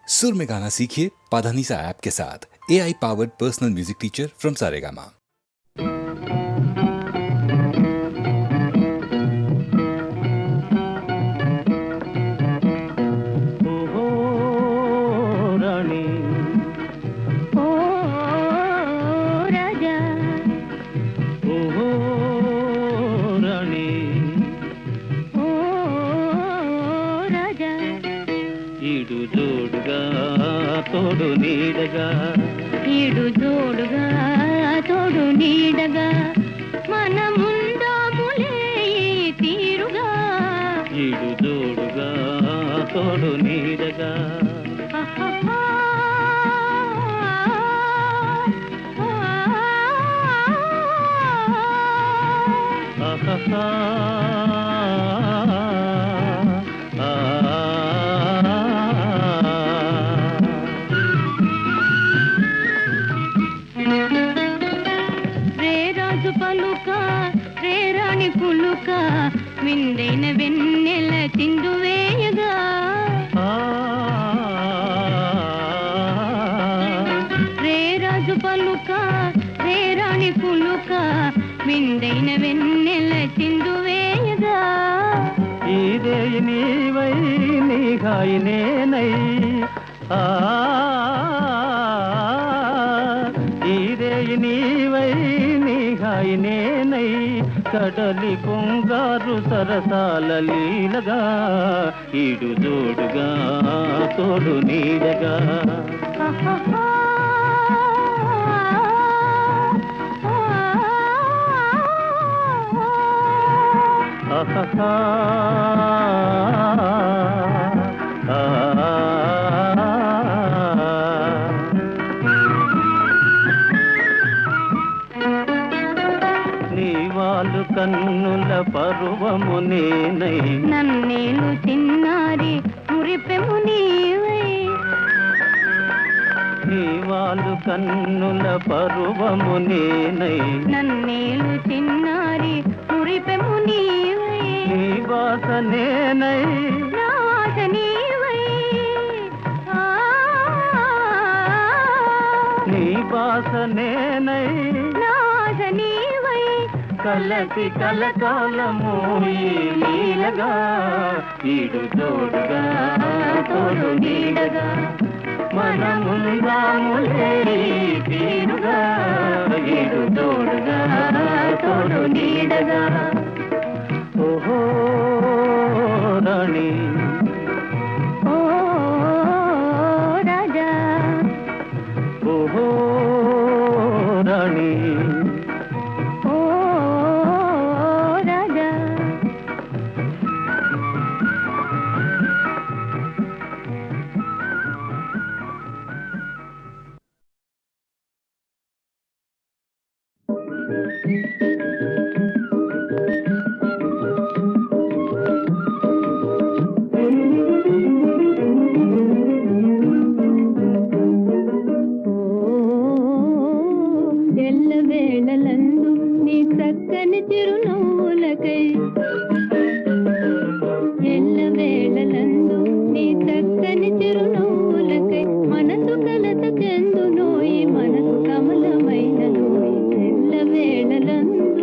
सुर में गाना सीखिए पाधानीसा ऐप के साथ। AI powered personal music teacher from Saregama. తోడు నీడగా ఈడు జోడుగా తోడు నీడగా మన ముందాములే తీరుగా ఈడు జోడుగా తోడు నీడగా విందైన వెన్నెల చిందువేయగా రే రాజు పలుక రే రాణి పులుక విందైన వెన్నెల చిందువేయగా ఇదే నీవై నీహాయి నేనై ఇదే నీవై నీహాయి నేనై కడలి పొంగారు సరసాల లీలగా ఈడు జోడుగా తోడు నీడగా కన్నుల పరువము నేనై నన్నేలు చిన్నారి మురిపెము నీవై నీవాలు కన్నుల పరువము నేనై నన్నేలు చిన్నారి మురిపెము నీవై నీ వాస నేనై నా వాస నీవై నీ వాస నేనై నా వాస నీవై కలసి కలకాలము లీలగా ఈడు జోడుగా తోడు నీడగా మన ముందాములే తీరుగా ఈడు జోడుగా తోడు నీడగా ఓహో రాణి ఓ రాజా ఓహో రాణి ఎల్లవేళలందు నీ చక్కని చిరునవ్వులకై ఎల్లవేళలందు నీ చక్కని చిరునవ్వులకై మనసు కలత చెందునోయి మనసు కమలమైన ఎల్లవేళలందు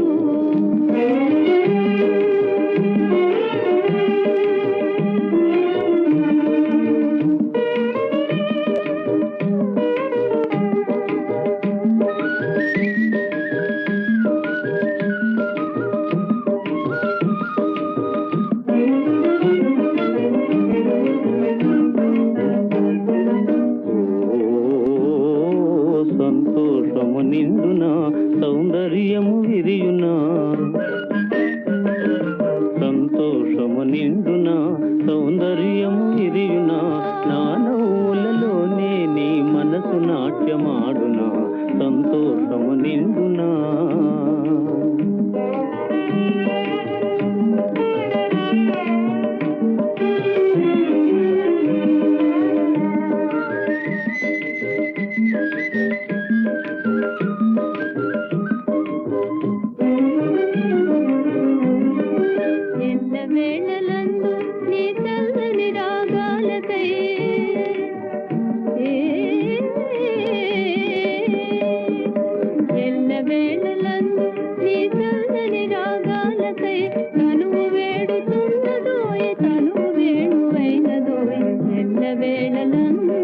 వేళలందు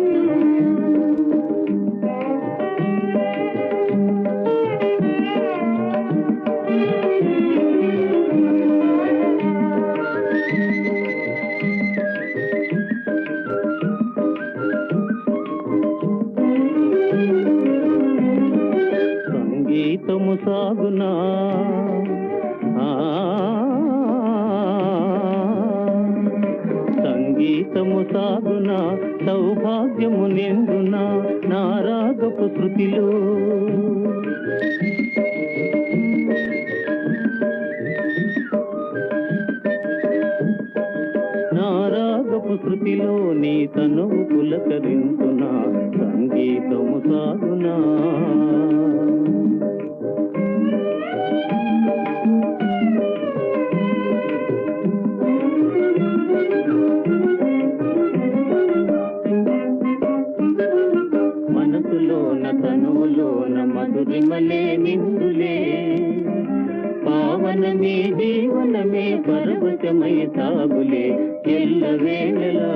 సంగీతము సాగునా సంగీతము సాగునా సౌభాగ్యము నిండునా నారాగపు శృతిలో నారాగపు శృతిలో నీ తనువు పులకరించునా సంగీతము సాగునా మనసులోన తనువులోన మధురిమలే నిందులే పావనమే జీవనమే పర్వతమై సాగులే ఎల్లవేళలా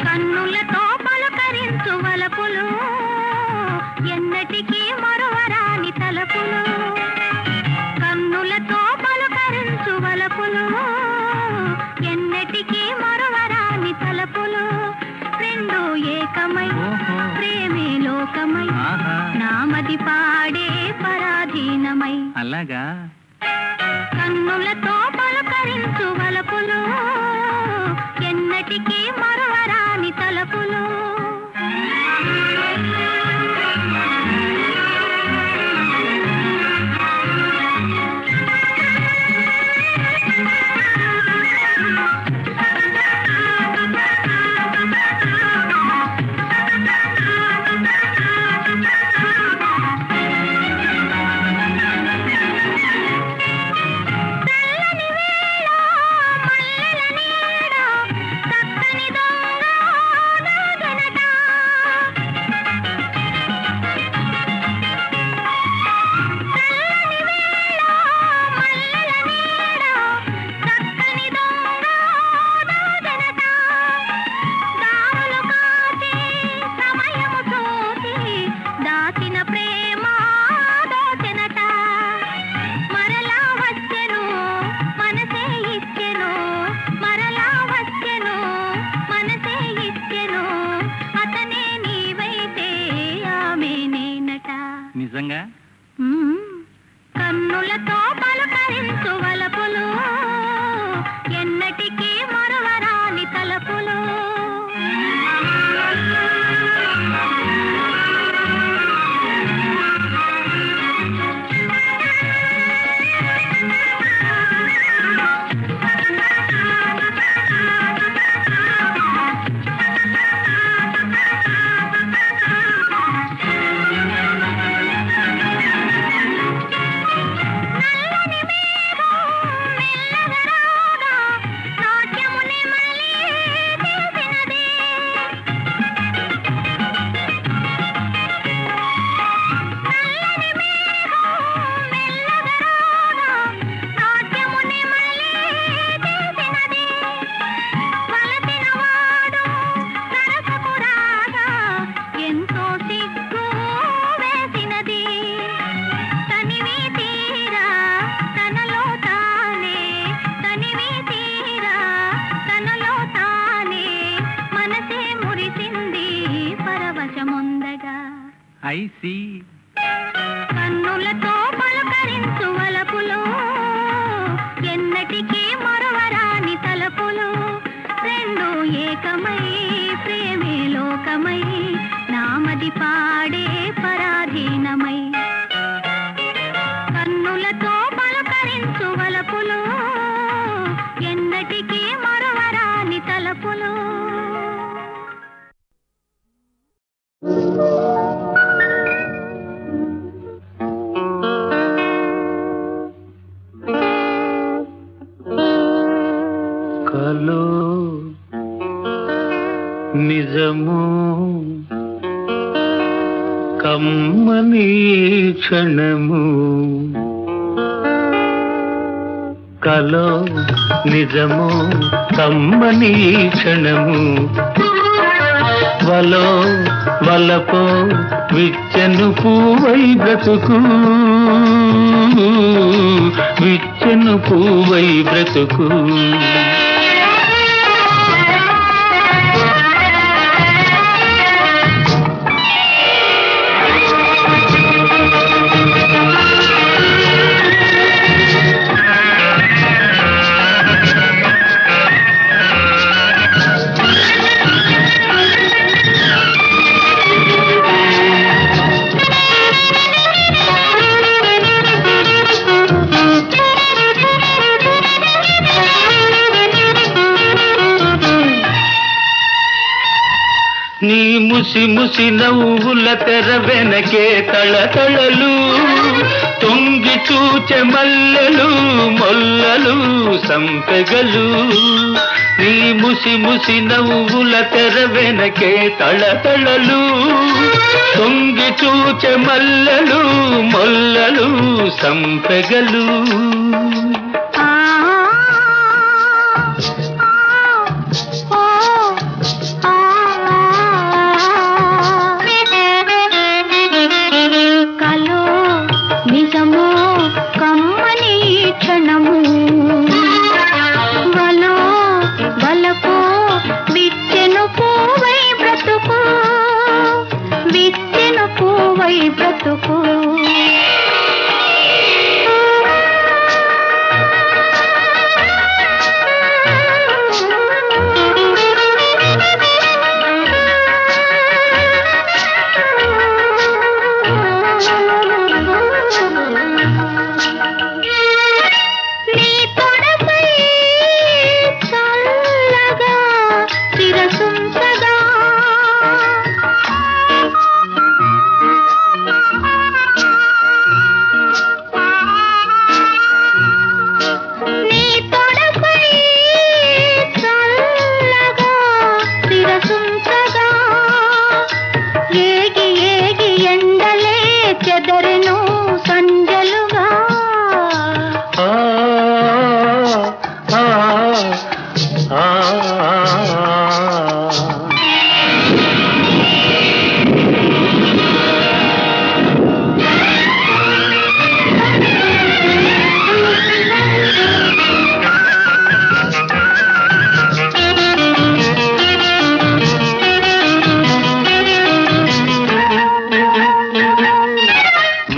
కన్నులతో పలకరించు వలపులు ఎన్నటికీ మరువరాని తలపులు కన్నులతో పలకరించు వలపులు ఎన్నటికీ మరువరాని తలపులు రెండు ఏకమై ప్రేమే లోకమై నామది పాడే పరాధీనమై అలాగా కన్నులతో పలకరించు వలపులు ఎన్నటికీ మరువరాని తలపులు నిజంగా కన్నులతో పలకరించు వలపులు ఎన్నటికీ మరువరాని తలపులు ఐ సీ కన్నులతో పలకరించు వలపులు ఎన్నటికీ మరువరాని తలపులు రెండు ఏకమై ప్రేమే లోకమై నామది పాడే పరాధీనమై కన్నులతో పలకరించు వలపులు కలో నిజము కమ్మని క్షణము కలో నిజము కమ్మని క్షణము వలో వలపో విచ్చెను పూవై బ్రతుకు విచ్చెను పూవై బ్రతుకు నీ ముసి ముసి నవ్వుల తెర వెనకే తళతళలు తొంగి చూచె మల్లెలు మొల్లలు సంపెగలు నీ ముసి ముసి నవ్వుల తెర వెనకే తళతళలు తొంగి చూచె మల్లెలు మొల్లలు సంపెగలు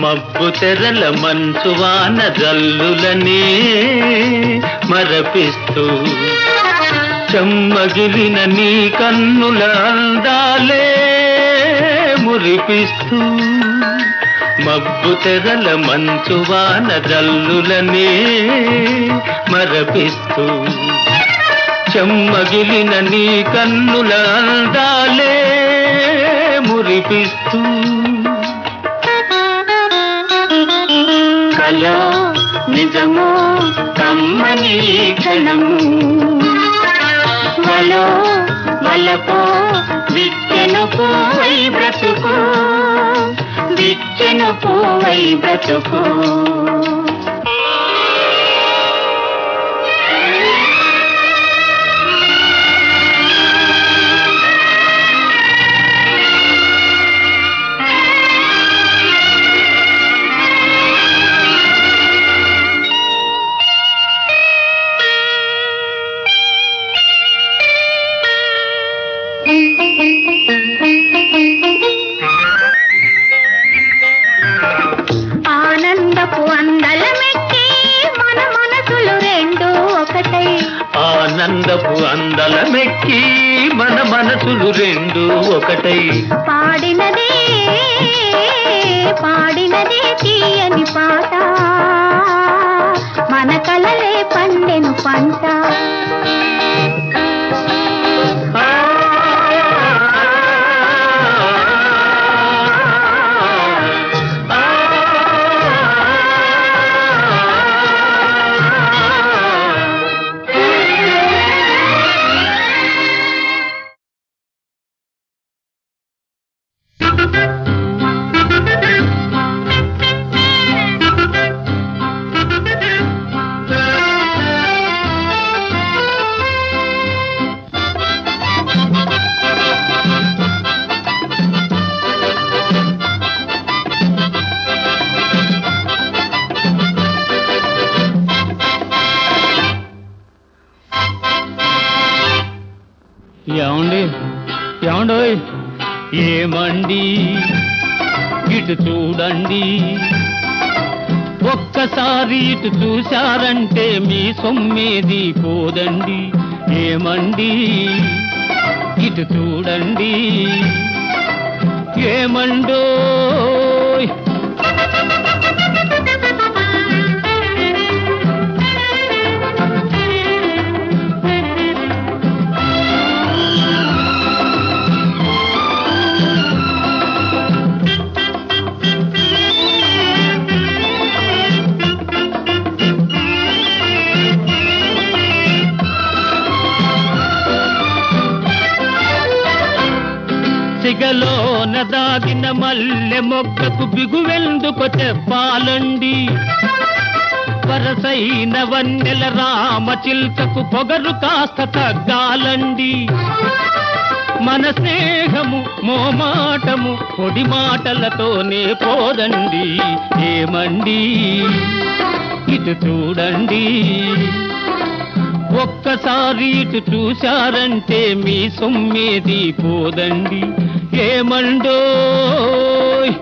మబ్బు తెరల మంచువాన జల్లులనే మరపిస్తూ చెమ్మగిలిన నీ కన్నుల అందాలే మురిపిస్తూ మబ్బు తెరల మంచువాన జల్లులనే మరపిస్తూ చెమ్మగిలిన నీ కన్నుల అందాలే మురిపిస్తూ కలో నిజము కమ్మని క్షణము వలో వలపో విచ్చెను పూవై బ్రతుకు విచ్చెను పూవై బ్రతుకు ఆనందపు అందలమెక్కి మన మనసులు రెండు ఒకటై ఆనందపు అందలమెక్కి మన మనసులు రెండు ఒకటై పాడినదే పాడినదే తీయని పాట మన కలలే పండెను పంట ఏమండి ఏమండోయ్ ఏమండి ఇటు చూడండి ఒక్కసారి ఇటు చూశారంటే మీ సొమ్మేది పోదండి ఏమండి ఇటు చూడండి ఏమండోయ్ సిగలోన దాగిన మల్లె మొగ్గకు బిగువెందుకు చెప్పాలండి వరసైన వన్నెల రామ చిల్కకు పొగరు కాస్త తగ్గాలండి మన స్నేహము మోమాటము పొడి మాటలతోనే పోదండి ఏమండి ఇటు చూడండి ఒక్కసారి ఇటు చూశారంటే మీ సొమ్మేది పోదండి ఏమండోయ్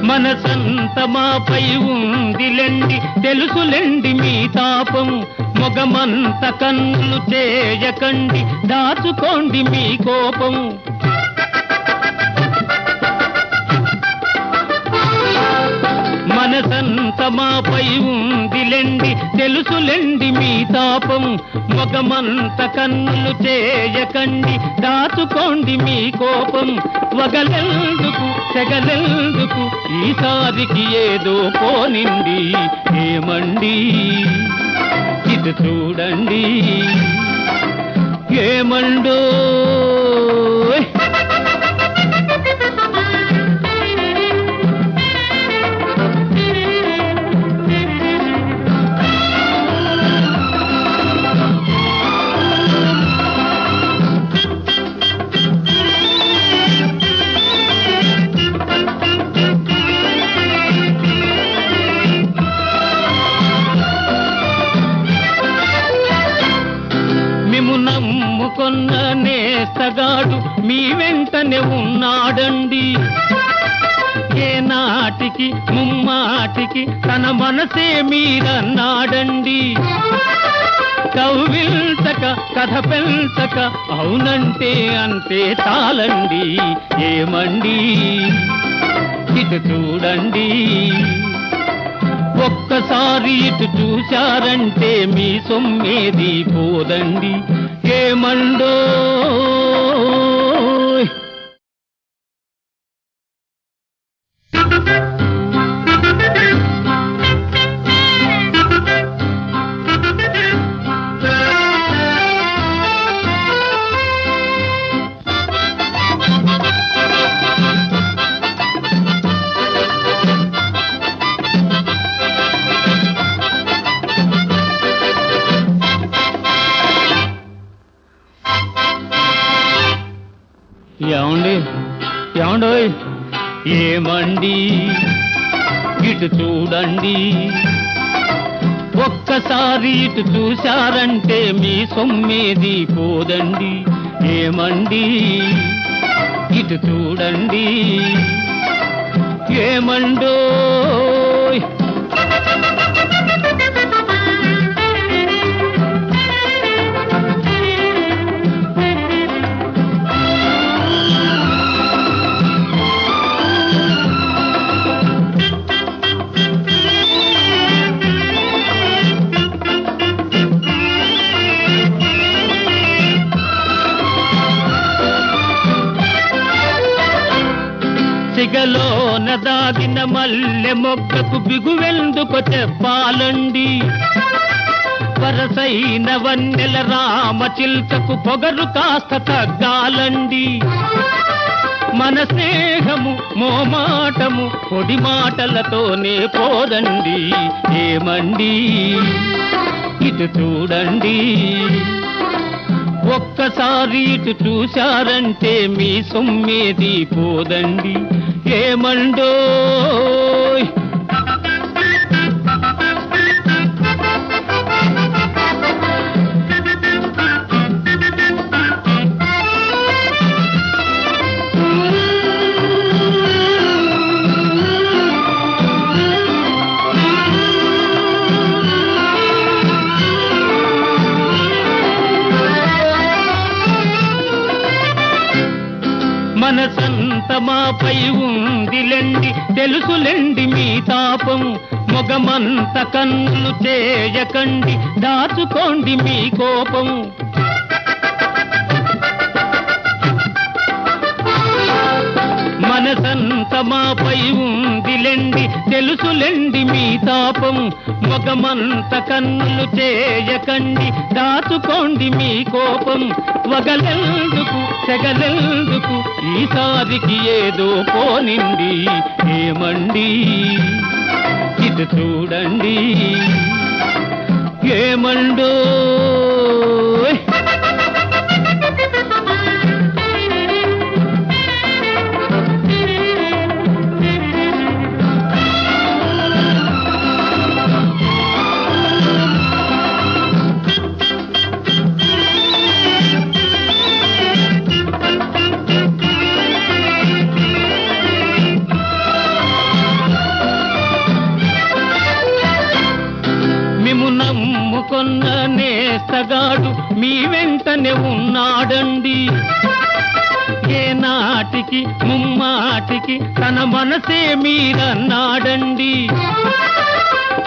మనసంత మాపై ఉందిలెండి తెలుసులెండి మీ తాపం మొగమంత కన్నులు చేయకండి దాచుకోండి మీ కోపం మనసంత మాపై ఉందిలెండి తెలుసులెండి మీ తాపం మొగమంత కన్నులు చేయకండి దాచుకోండి మీ కోపం వగలెందుకు సెగలెందుకు ఈసారికి ఏదో పోనిండి ఏమండి ఇటు చూడండి ఏమండో నమ్ముకొన్న నేస్తగాడు మీ వెంటనే ఉన్నాడండి ఏ నాటికి ముమ్మాటికి తన మనసే మీరన్నాడండి కవ్విల్చక కథ పెంచక అవునంటే అంతే చాలండి ఏమండి ఇటు చూడండి ఒక్కసారి ఇటు చూశారంటే మీ సొమ్మేది పోదండి ఏమండో ఏమండి ఏమండోయ్ ఏమండి ఇటు చూడండి ఒక్కసారి ఇటు చూశారంటే మీ సొమ్మేది పోదండి ఏమండి ఇటు చూడండి ఏమండోయ్ సిగలోన దాగిన మల్లె మొగ్గకు బిగువెందుకు చెప్పాలండి వరసైన వన్నెల రామ చిల్కకు పొగరు కాస్త తగ్గాలండి మన స్నేహము మోమాటము పొడి మాటలతోనే పోదండి. ఏమండి ఇటు చూడండి, ఒక్కసారి ఇటు చూశారంటే మీ సొమ్మేది పోదండి. ఏమండోయ్ మనసంత మాపై ఉందిలెండి, తెలుసులెండి మీ తాపం. మొగమంత కన్నులు చేయకండి, దాచుకోండి మీ కోపం. మనసంత మాపై ఉందిలెండి, తెలుసులెండి మీ తాపం. మొగమంత కన్నులు చేయకండి, దాచుకోండి మీ కోపం. వగలెందుకు సెగలెందుకు, ఈసారికి ఏదో పోనిండి. ఏమండి ఇటు చూడండి, ఏమండో నమ్ముకొన్న నేస్తగాడు మీ వెంటనే ఉన్నాడండి. ఏనాటికి ముమ్మాటికి తన మనసే మీరన్నాడండి.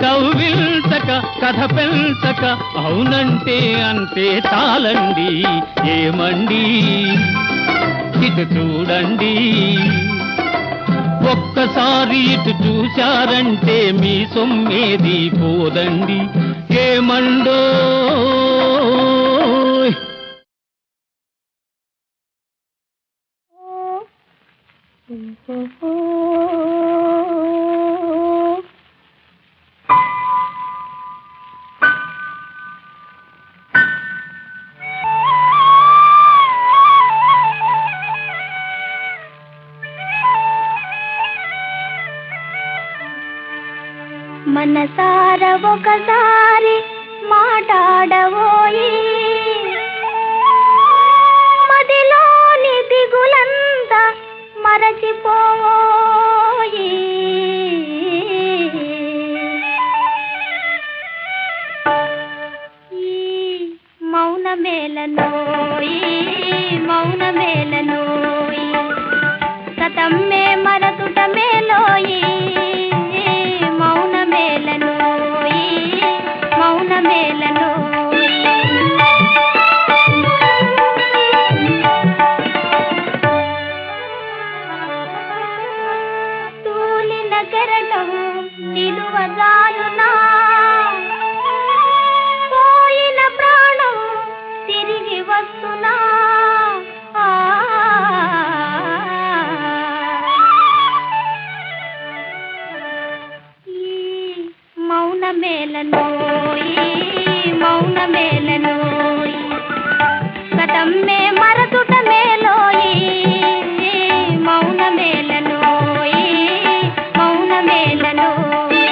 కవ్విల్చక కథ పెంచక అవునంటే అంతే చాలండి. ఏమండి ఇటు చూడండి, ఒక్కసారి ఇటు చూశారంటే మీ సొమ్మేది పోదండి. ఏమండో మనసార ఒకసారి మాట్లాడవోయి, మదిలోని దిగులంతా మరచిపోయి. ఈ మౌనమేలనోయి మౌనమేలనోయి, సతమ్మే మరతుట మేలోయి. తూలిన కెరటం నిలువజాలునా, పోయిన ప్రాణం తిరిగి వస్తున్నా. మౌనమేలనోయి మౌనమేలనోయి, కథమ్మే మరతుట మేలోయి. మౌనమేలనోయి మౌనమేలనోయి.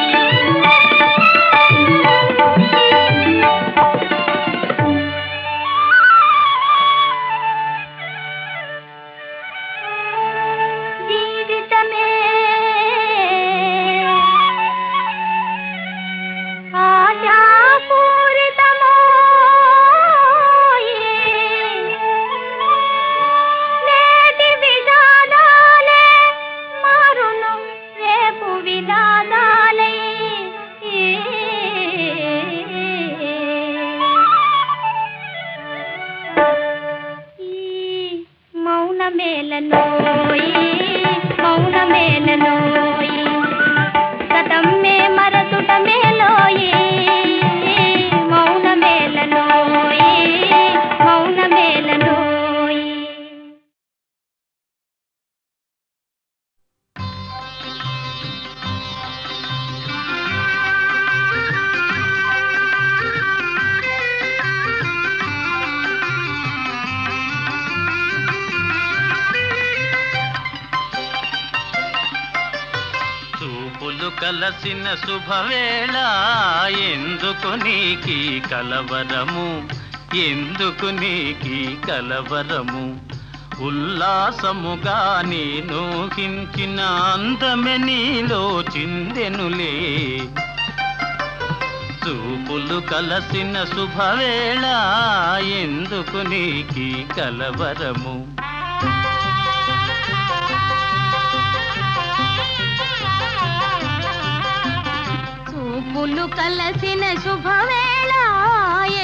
చూపులు కలసిన శుభవేళ ఎందుకు నీకి కలవరము ఎందుకు నీకి కలవరము ఉల్లాసముగా నేను హించిన అందమె నీలో చిందెనులే చూపులు కలసిన శుభవేళ ఎందుకు నీకి కలవరము చూపులు కలసిన శుభవేళ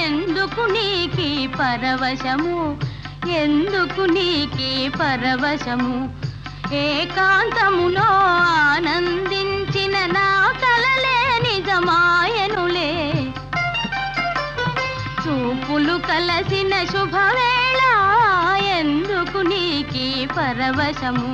ఎందుకు నీకి పరవశము ఎందుకు నీకి పరవశము ఏకాంతములో ఆనందించిన నా కలలే నిజమాయనులే చూపులు కలసిన శుభవేళ ఎందుకు నీకి పరవశము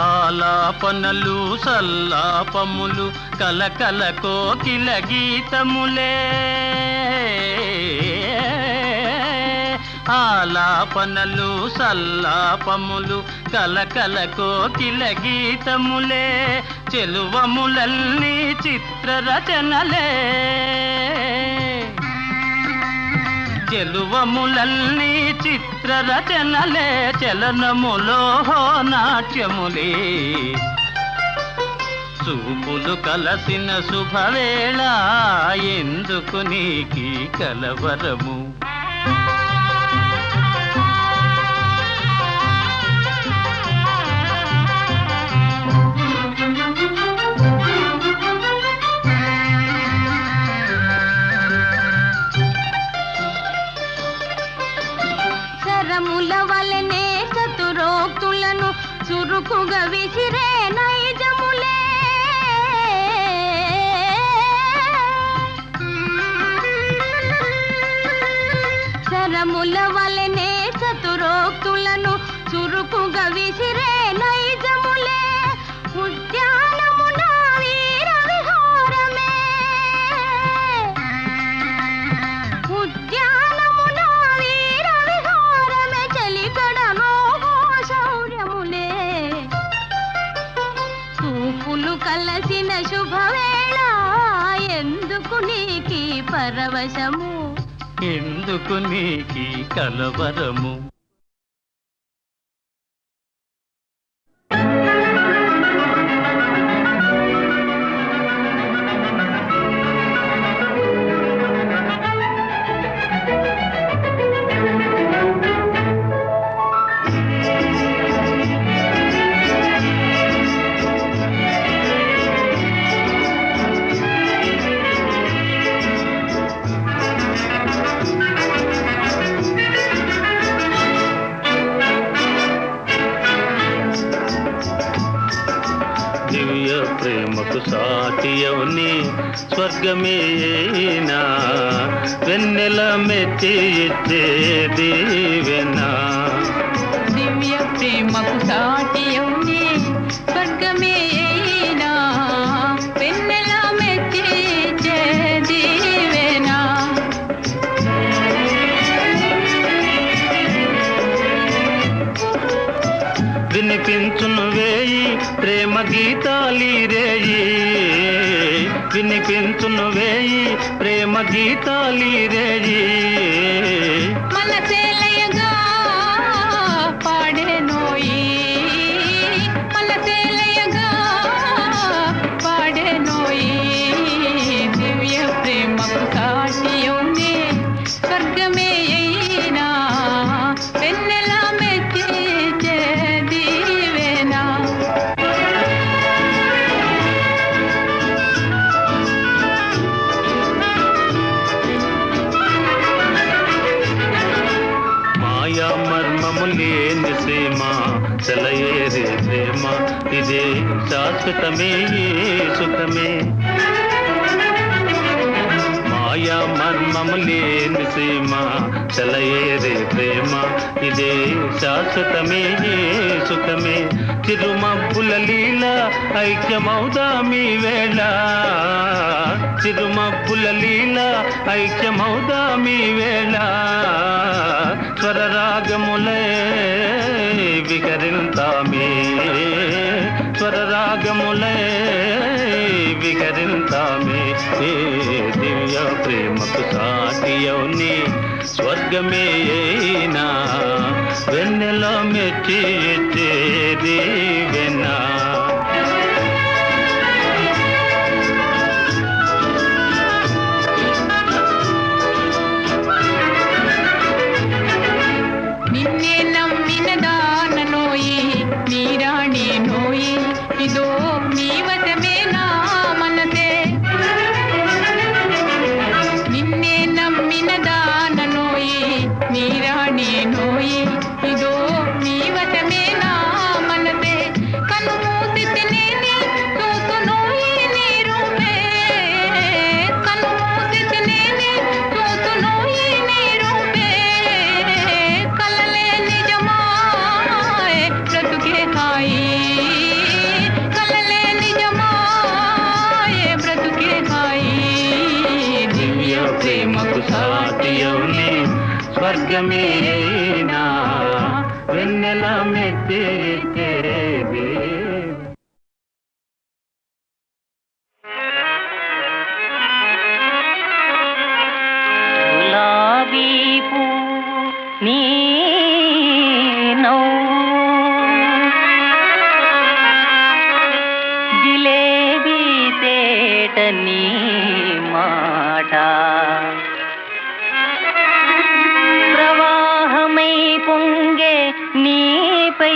ఆలాపనలు సల్లాపములు కలకల కోకిల గీతములే ఆలాపనలు సల్లాపములు కలకల కోకిల గీతములే చెలువములల్ని చిత్రరచనలే చెలువములల్ని చిత్రరచనలే చలనములో నాట్యములే చూపులు కలసిన శుభవేళ ఎందుకు నీకి కలవరము శరముల వలనే చతురోక్తులను చురుకుగా విసిరే నైజములే శరముల వలనే చతురోక్తులను చురుకుగా విసిరే నైజములే ఉద్యానమున వీర విహారమే ఉద్యానమున వీర విహారమే చలికడనో శౌర్యములే చూపులు కలసిన శుభవేళ ఎందుకు నీకి పరవశము ఎందుకు నీకి కలవరము ప్రేమకు సాటియవుని స్వర్గమేనా వెన్నెల మెచ్చి ఇచ్చే దీవెనా దివ్య ప్రేమకు సాటియవుని స్వర్గమేనా వెన్నెల మెచ్చి దీవెనా వినిపించును వేయి ప్రేమ గీతాలి రేయి వినిపించును వేయి ప్రేమ గీతాలి రేయి మనసేలయగా పాడేనోయి మనసేలయగా పాడేనోయి దివ్య ప్రేమకు సాటియవునే స్వర్గమే అయినా వెన్నెల మెచ్చి దీవెనా మాయా మర్మము లేని సీమ సెలయేరే ప్రేమ ఇదే శాశ్వతమే సుఖమే మాయా మర్మము లేని సీమ సెలయేరే ప్రేమ ఇదే శాశ్వతమే సుఖమే శాశ్వతమే చిరుమబ్బుల లీల ఐక్యమౌదామి వేళ చిరుమబ్బుల లీల ఐక్యమౌదామి వేళ స్వరరాగములే విహరింతామే స్వరరాగములే విహరింతామే ఏ దివ్య ప్రేమకు సాటియౌని స్వర్గమే అయినా వెన్నెల మెచ్చి ఇచ్చేది వెన్నా నిన్నే నమ్మిన దాననోయి నీ రాణి నోయి ఇదో నీ వశమే నా మనసే నిన్నే నమ్మిన దాననోయి నీ రాణి నోయి ఇదో నీ వశమే నా మనసే కను మూసి నేనే చూసునోయి నీ రూపే కను మూసి నేనే చూసునోయి నీ రూపే కలలే నిజమాయే బ్రతుకే హాయి కలలే నిజమాయే బ్రతుకే హాయి దివ్య ప్రేమకు సాటియౌని స్వర్గమే అయినా వెన్నెల మెచ్చి ఇచ్చేది గులాబీ పువ్వు నీ జిలేబీ తేట నీ మాట ప్రవాహమై పొంగే నీపై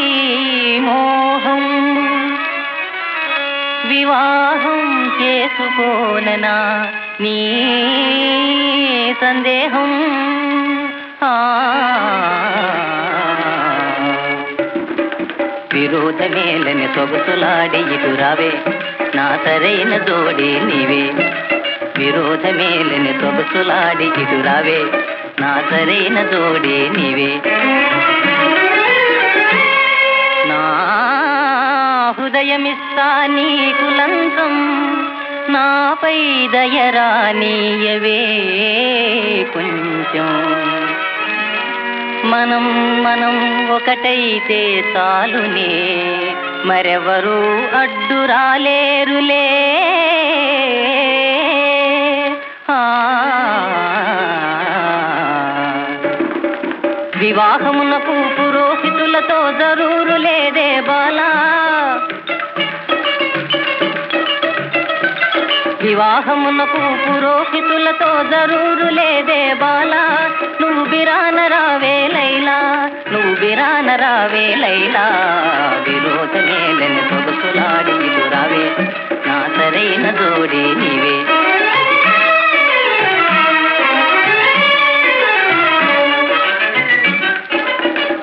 మోహం వివాహం చేసుకోననా నీ సందేహం విరోధమేలని సొగసులాడి ఇటు రావే నా సరైన జోడి నీవే విరోధమేలని సొగసులాడి ఇటు రావే నా సరైన జోడి నీవే నా హృదయమిస్తా నీకు లంచం నాపై దయరానీయవే కొంచెం మనం ఒకటైతే చాలునే మరెవరూ అడ్డు రాలేరులే వివాహమునకు పురోహితులతో జరూరు లేదే బాలా వివాహమునకు పురోహితులతో జరూరు లేదే బాలా నువ్వు బిరాన రావే లైలా నువ్వు బిరాన రావే లైలా విరోధమేలని సొగసులాడి ఇటు రావే నా సరైన జోడి నీవే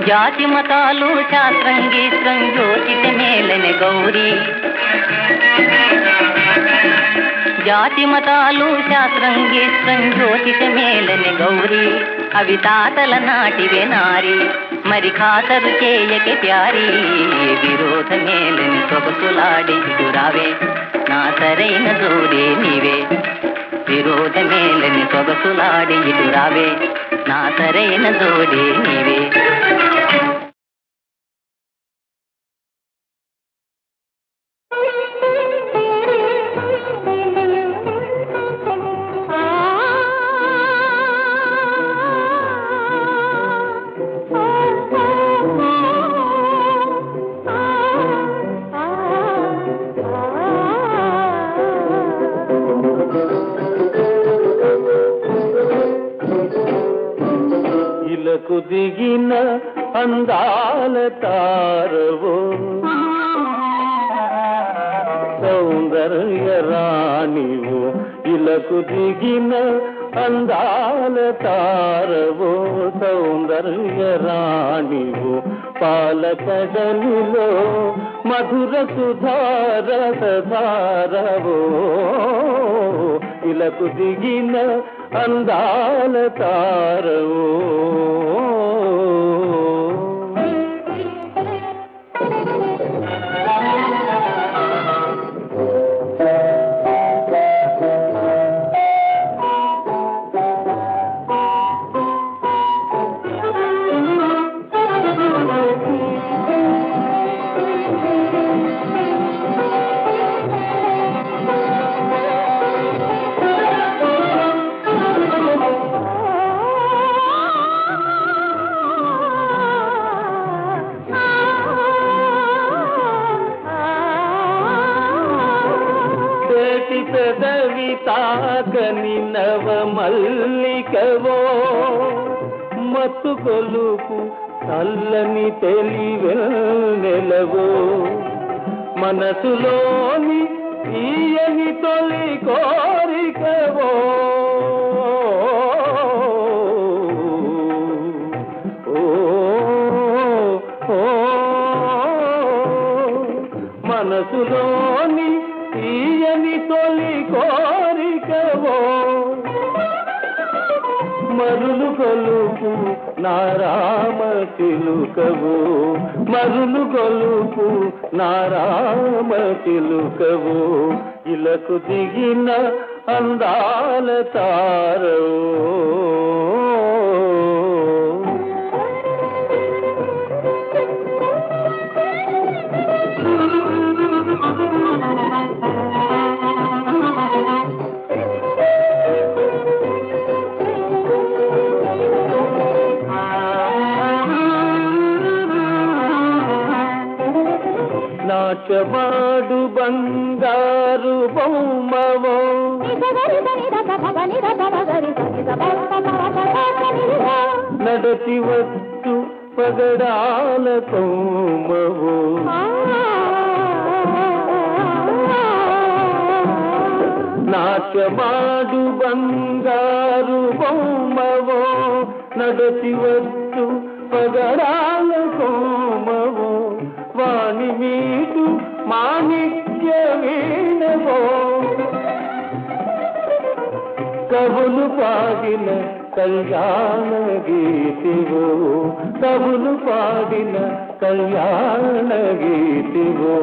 జాతి మతాలు శాస్త్రంగీత్రం జ్యోతిష మేలని గౌరీ జాతి మతాలు శాస్త్రంగీత్రం జ్యోతిష మేలని గౌరీ అవి తాతల నాటివే నారి మరి ఖాతరు చేయక ప్యారీ విరోధమేలని సొగసులాడి ఇటు రావే నా సరైన జోడి నీవే విరోధమేలని సొగసులాడి ఇటు రావే నా సరైన జోడి నీవే ఇలకు దిగిన అందాల తారవో సౌందర్య రాణివో ఇలకు దిగిన అందాల తారవో సౌందర్య రాణివో పాలకడలిలో మధుర సుధారసధారవో ఇలకు దిగిన అందాల తారవో కొలుపు చల్లని తెలివెన్నెలవో మనసులోని తీయని తొలి కోరికవో మనసులోని తీయని తొలి కోరికవో మరులు గొలుపు నారామ చిలుకవు మరులు గొలుపు నారామ చిలుకవు ఇలకు దిగిన అందాల తారవు నాట్యమాడు బంగారు బొమ్మవో నడచి వచ్చు పగడాల కొమ్మవో నాట్యమాడు బంగారు బొమ్మవో నడచి వచ్చు పగడాల కొమ్మవో వాణి మీటు మాణిక్య వీణవో కవులు పాడిన కళ్యాణ గీతివో కవులు పాడిన కళ్యాణ గీతివో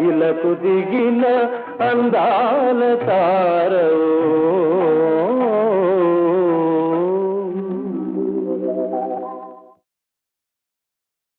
ఇలకు దిగిన అందాల తారవో